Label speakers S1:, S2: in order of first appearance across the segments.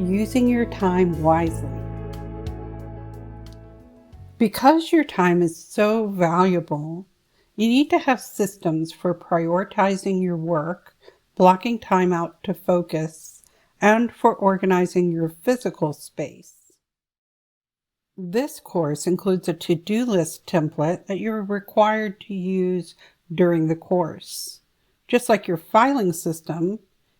S1: Using your time wisely. Because your time is so valuable, you need to have systems for prioritizing your work, blocking time out to focus, and for organizing your physical space. This course includes a to-do list template that you're required to use during the course. Just like your filing system,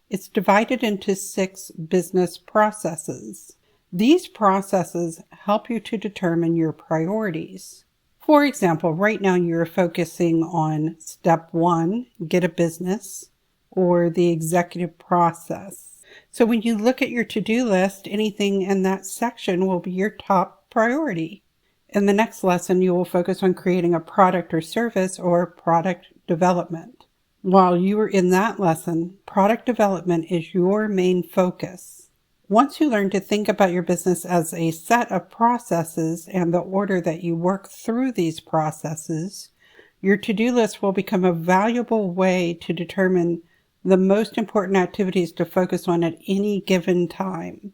S1: it's divided into 6 business processes. These processes help you to determine your priorities. For example, right now you're focusing on step 1, get a business, or the executive process. So when you look at your to-do list, anything in that section will be your top priority. In the next lesson, you will focus on creating a product or service or product development. While you are in that lesson, product development is your main focus. Once you learn to think about your business as a set of processes and the order that you work through these processes, your to-do list will become a valuable way to determine the most important activities to focus on at any given time.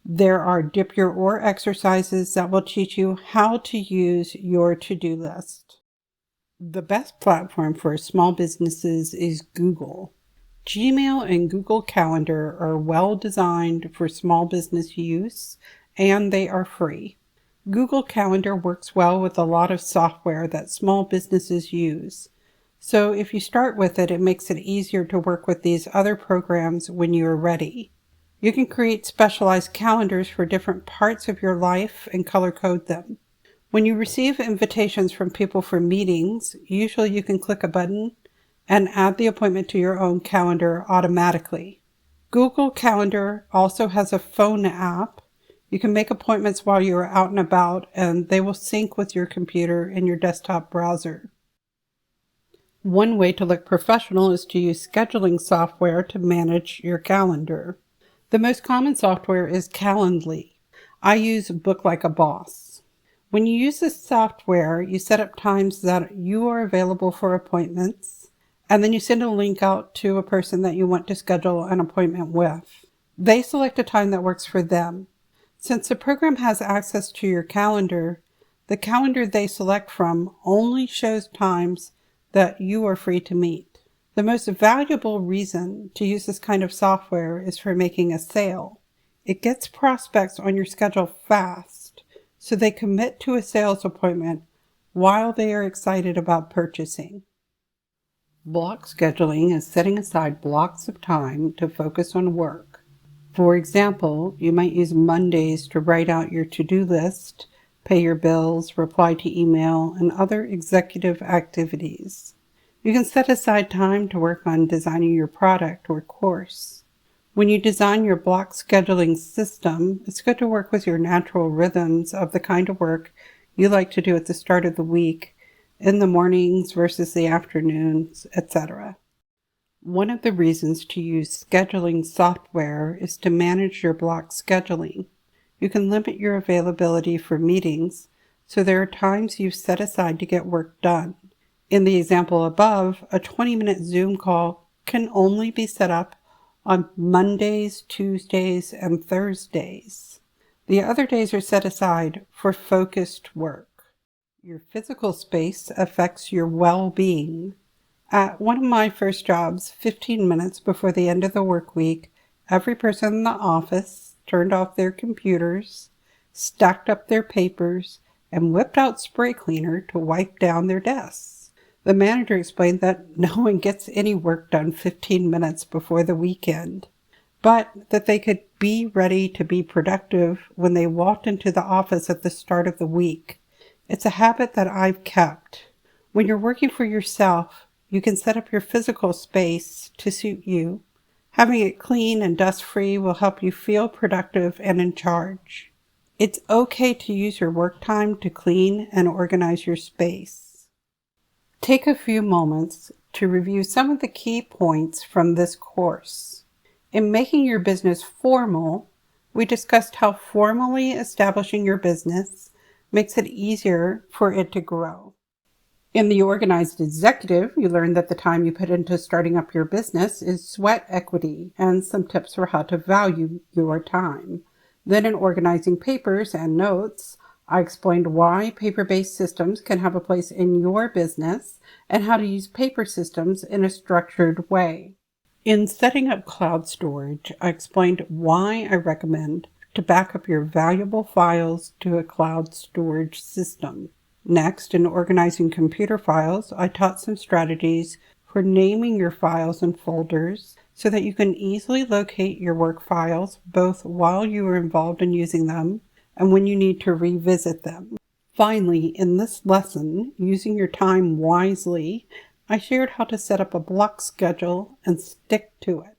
S1: There are dip your oar exercises that will teach you how to use your to-do list. The best platform for small businesses is Google. Gmail and Google Calendar are well designed for small business use, and they are free. Google Calendar works well with a lot of software that small businesses use. So if you start with it, it makes it easier to work with these other programs when you are ready. You can create specialized calendars for different parts of your life and color code them. When you receive invitations from people for meetings, usually you can click a button and add the appointment to your own calendar automatically. Google Calendar also has a phone app. You can make appointments while you are out and about, and they will sync with your computer and your desktop browser. One way to look professional is to use scheduling software to manage your calendar. The most common software is Calendly. I use Book Like a Boss. When you use this software, you set up times that you are available for appointments, and then you send a link out to a person that you want to schedule an appointment with. They select a time that works for them. Since the program has access to your calendar, the calendar they select from only shows times that you are free to meet. The most valuable reason to use this kind of software is for making a sale. It gets prospects on your schedule fast, so they commit to a sales appointment while they are excited about purchasing. Block scheduling is setting aside blocks of time to focus on work. For example, you might use Mondays to write out your to-do list, pay your bills, reply to email, and other executive activities. You can set aside time to work on designing your product or course. When you design your block scheduling system, it's good to work with your natural rhythms of the kind of work you like to do at the start of the week, in the mornings versus the afternoons, etc. One of the reasons to use scheduling software is to manage your block scheduling. You can limit your availability for meetings, so there are times you set aside to get work done. In the example above, a 20-minute Zoom call can only be set up on Mondays, Tuesdays, and Thursdays. The other days are set aside for focused work. Your physical space affects your well-being. At one of my first jobs, 15 minutes before the end of the work week, every person in the office turned off their computers, stacked up their papers, and whipped out spray cleaner to wipe down their desks. The manager explained that no one gets any work done 15 minutes before the weekend, but that they could be ready to be productive when they walked into the office at the start of the week. It's a habit that I've kept. When you're working for yourself, you can set up your physical space to suit you. Having it clean and dust-free will help you feel productive and in charge. It's okay to use your work time to clean and organize your space. Take a few moments to review some of the key points from this course. In making your business formal, we discussed how formally establishing your business makes it easier for it to grow. In the Organized Executive, you learned that the time you put into starting up your business is sweat equity and some tips for how to value your time. Then in organizing papers and notes, I explained why paper-based systems can have a place in your business and how to use paper systems in a structured way. In setting up cloud storage, I explained why I recommend to back up your valuable files to a cloud storage system. Next, in organizing computer files, I taught some strategies for naming your files and folders so that you can easily locate your work files both while you are involved in using them and when you need to revisit them. Finally, in this lesson, using your time wisely, I shared how to set up a block schedule and stick to it.